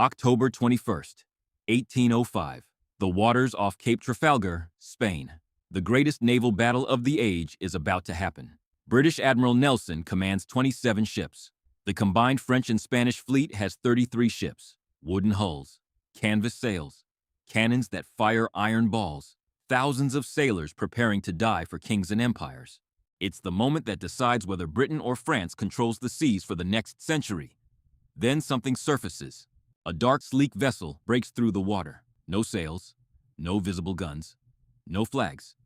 October 21st, 1805. The waters off Cape Trafalgar, Spain. The greatest naval battle of the age is about to happen. British Admiral Nelson commands 27 ships. The combined French and Spanish fleet has 33 ships, wooden hulls, canvas sails, cannons that fire iron balls, thousands of sailors preparing to die for kings and empires. It's the moment that decides whether Britain or France controls the seas for the next century. Then something surfaces. A dark, sleek vessel breaks through the water. No sails, no visible guns, no flags.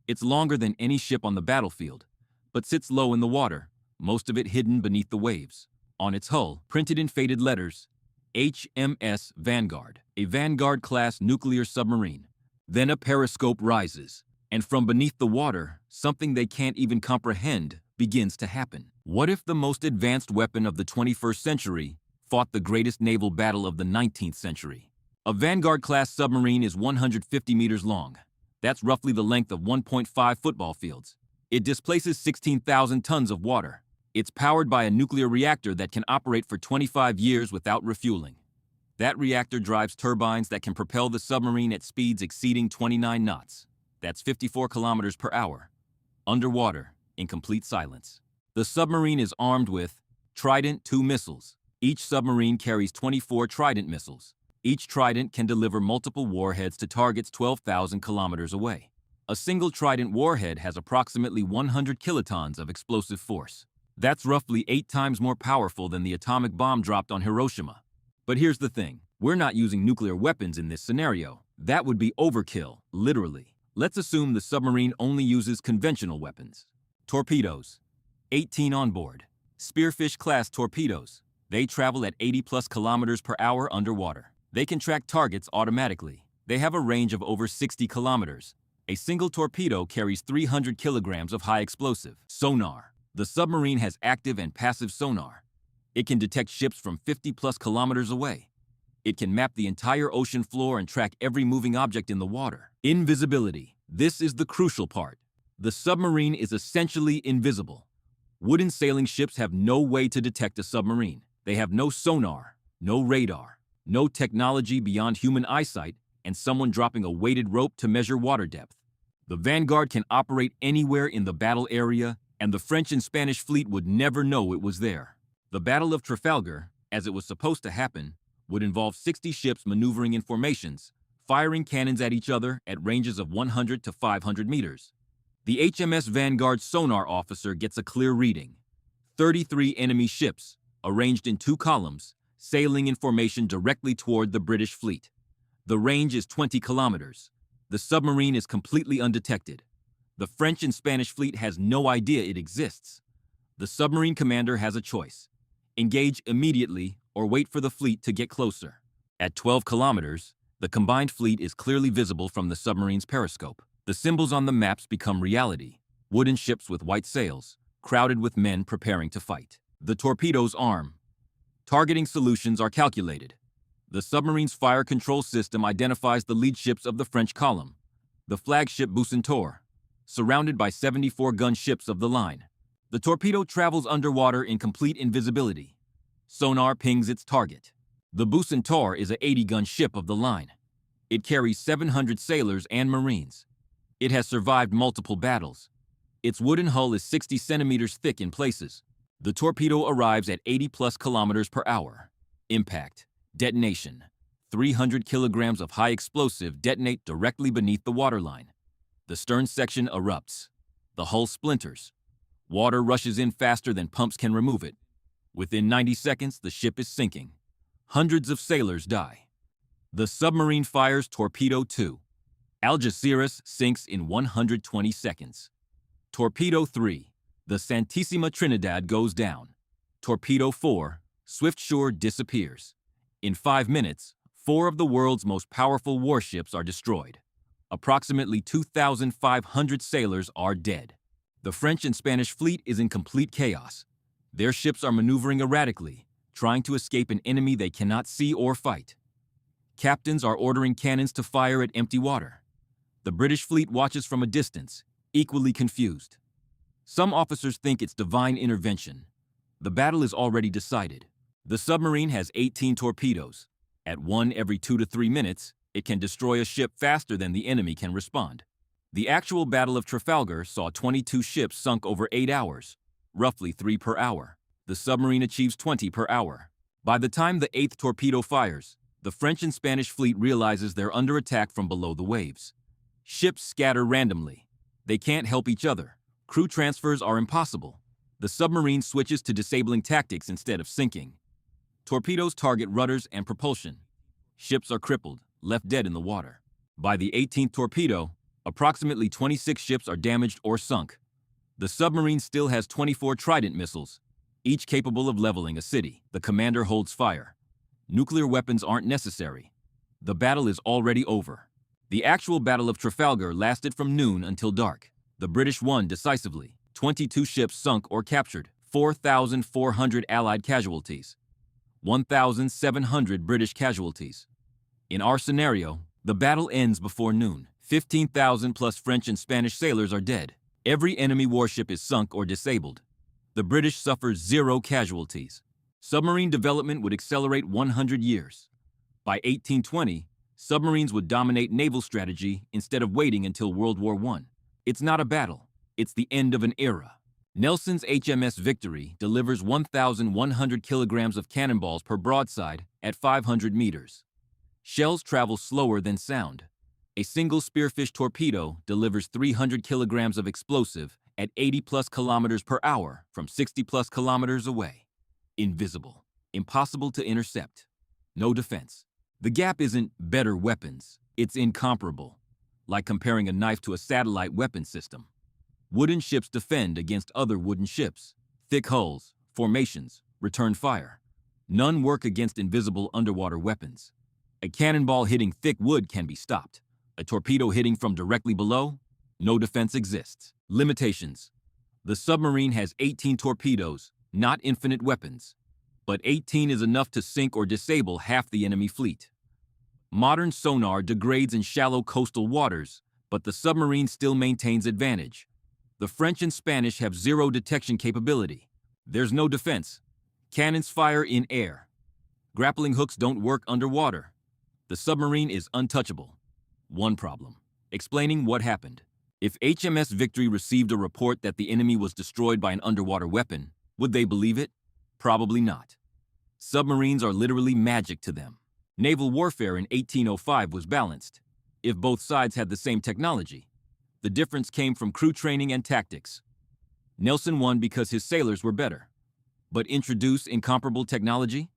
It's longer than any ship on the battlefield, but sits low in the water, most of it hidden beneath the waves. On its hull, printed in faded letters, HMS Vanguard, a Vanguard-class nuclear submarine. Then a periscope rises, and from beneath the water, something they can't even comprehend begins to happen. What if the most advanced weapon of the 21st century fought the greatest naval battle of the 19th century? A Vanguard-class submarine is 150 meters long. That's roughly the length of 1.5 football fields. It displaces 16,000 tons of water. It's powered by a nuclear reactor that can operate for 25 years without refueling. That reactor drives turbines that can propel the submarine at speeds exceeding 29 knots. That's 54 kilometers per hour. Underwater, in complete silence. The submarine is armed with Trident 2 missiles. Each submarine carries 24 Trident missiles. Each Trident can deliver multiple warheads to targets 12,000 kilometers away. A single Trident warhead has approximately 100 kilotons of explosive force. That's roughly 8 times more powerful than the atomic bomb dropped on Hiroshima. But here's the thing, we're not using nuclear weapons in this scenario. That would be overkill, literally. Let's assume the submarine only uses conventional weapons. Torpedoes. 18 on board. Spearfish-class torpedoes. They travel at 80+ kilometers per hour underwater. They can track targets automatically. They have a range of over 60 kilometers. A single torpedo carries 300 kilograms of high explosive. Sonar. The submarine has active and passive sonar. It can detect ships from 50+ kilometers away. It can map the entire ocean floor and track every moving object in the water. Invisibility. This is the crucial part. The submarine is essentially invisible. Wooden sailing ships have no way to detect a submarine. They have no sonar, no radar, no technology beyond human eyesight, and someone dropping a weighted rope to measure water depth. The Vanguard can operate anywhere in the battle area, and the French and Spanish fleet would never know it was there. The Battle of Trafalgar, as it was supposed to happen, would involve 60 ships maneuvering in formations, firing cannons at each other at ranges of 100 to 500 meters. The HMS Vanguard sonar officer gets a clear reading. 33 enemy ships, arranged in 2 columns, sailing in formation directly toward the British fleet. The range is 20 kilometers. The submarine is completely undetected. The French and Spanish fleet has no idea it exists. The submarine commander has a choice. Engage immediately or wait for the fleet to get closer. At 12 kilometers, the combined fleet is clearly visible from the submarine's periscope. The symbols on the maps become reality. Wooden ships with white sails, crowded with men preparing to fight. The torpedoes arm. Targeting solutions are calculated. The submarine's fire control system identifies the lead ships of the French column, the flagship Bucentaure, surrounded by 74-gun ships of the line. The torpedo travels underwater in complete invisibility. Sonar pings its target. The Bucentaure is a 80-gun ship of the line. It carries 700 sailors and marines. It has survived multiple battles. Its wooden hull is 60 centimeters thick in places. The torpedo arrives at 80+ kilometers per hour. Impact. Detonation. 300 kilograms of high explosive detonate directly beneath the waterline. The stern section erupts. The hull splinters. Water rushes in faster than pumps can remove it. Within 90 seconds, the ship is sinking. Hundreds of sailors die. The submarine fires Torpedo 2. Algeciras sinks in 120 seconds. Torpedo 3. The Santissima Trinidad goes down. Torpedo 4. Swift Shore disappears. In 5 minutes, 4 of the world's most powerful warships are destroyed. Approximately 2,500 sailors are dead. The French and Spanish fleet is in complete chaos. Their ships are maneuvering erratically, trying to escape an enemy they cannot see or fight. Captains are ordering cannons to fire at empty water. The British fleet watches from a distance, equally confused. Some officers think it's divine intervention. The battle is already decided. The submarine has 18 torpedoes. At 1 every 2 to 3 minutes, it can destroy a ship faster than the enemy can respond. The actual Battle of Trafalgar saw 22 ships sunk over 8 hours, roughly 3 per hour. The submarine achieves 20 per hour. By the time the 8th torpedo fires, the French and Spanish fleet realizes they're under attack from below the waves. Ships scatter randomly. They can't help each other. Crew transfers are impossible. The submarine switches to disabling tactics instead of sinking. Torpedoes target rudders and propulsion. Ships are crippled, left dead in the water. By the 18th torpedo, approximately 26 ships are damaged or sunk. The submarine still has 24 Trident missiles, each capable of leveling a city. The commander holds fire. Nuclear weapons aren't necessary. The battle is already over. The actual Battle of Trafalgar lasted from noon until dark. The British won decisively. 22 ships sunk or captured, 4,400 Allied casualties, 1,700 British casualties. In our scenario, the battle ends before noon. 15,000 plus French and Spanish sailors are dead. Every enemy warship is sunk or disabled. The British suffer 0 casualties. Submarine development would accelerate 100 years. By 1820, submarines would dominate naval strategy instead of waiting until World War I. It's not a battle. It's the end of an era. Nelson's HMS Victory delivers 1,100 kilograms of cannonballs per broadside at 500 meters. Shells travel slower than sound. A single spearfish torpedo delivers 300 kilograms of explosive at 80+ kilometers per hour from 60+ kilometers away. Invisible. Impossible to intercept. No defense. The gap isn't better weapons. It's incomparable. Like comparing a knife to a satellite weapon system. Wooden ships defend against other wooden ships. Thick hulls, formations, return fire. None work against invisible underwater weapons. A cannonball hitting thick wood can be stopped. A torpedo hitting from directly below? No defense exists. Limitations. The submarine has 18 torpedoes, not infinite weapons. But 18 is enough to sink or disable half the enemy fleet. Modern sonar degrades in shallow coastal waters, but the submarine still maintains advantage. The French and Spanish have 0 detection capability. There's no defense. Cannons fire in air. Grappling hooks don't work underwater. The submarine is untouchable. One problem. Explaining what happened. If HMS Victory received a report that the enemy was destroyed by an underwater weapon, would they believe it? Probably not. Submarines are literally magic to them. Naval warfare in 1805 was balanced, if both sides had the same technology. The difference came from crew training and tactics. Nelson won because his sailors were better. But introduce incomparable technology?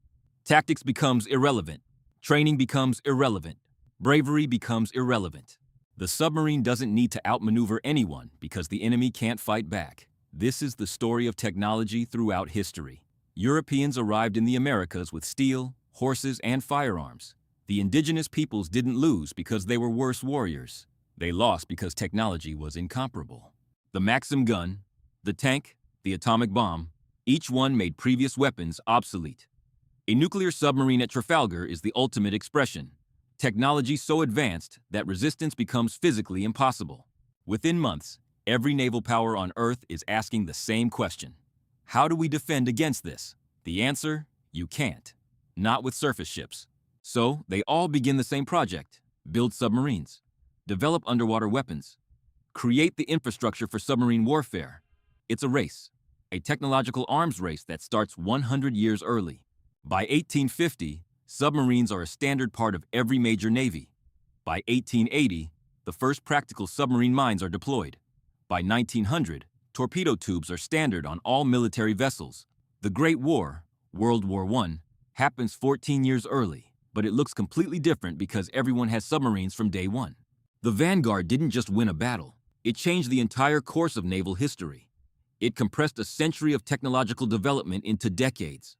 Tactics becomes irrelevant. Training becomes irrelevant. Bravery becomes irrelevant. The submarine doesn't need to outmaneuver anyone because the enemy can't fight back. This is the story of technology throughout history. Europeans arrived in the Americas with steel, horses, and firearms. The indigenous peoples didn't lose because they were worse warriors. They lost because technology was incomparable. The Maxim gun, the tank, the atomic bomb, each one made previous weapons obsolete. A nuclear submarine at Trafalgar is the ultimate expression. Technology so advanced that resistance becomes physically impossible. Within months, every naval power on Earth is asking the same question. How do we defend against this? The answer, you can't. Not with surface ships. So they all begin the same project. Build submarines. Develop underwater weapons. Create the infrastructure for submarine warfare. It's a race. A technological arms race that starts 100 years early. By 1850, submarines are a standard part of every major navy. By 1880, the first practical submarine mines are deployed. By 1900, torpedo tubes are standard on all military vessels. The Great War, World War I, happens 14 years early, but it looks completely different because everyone has submarines from day one. The Vanguard didn't just win a battle, it changed the entire course of naval history. It compressed a century of technological development into decades.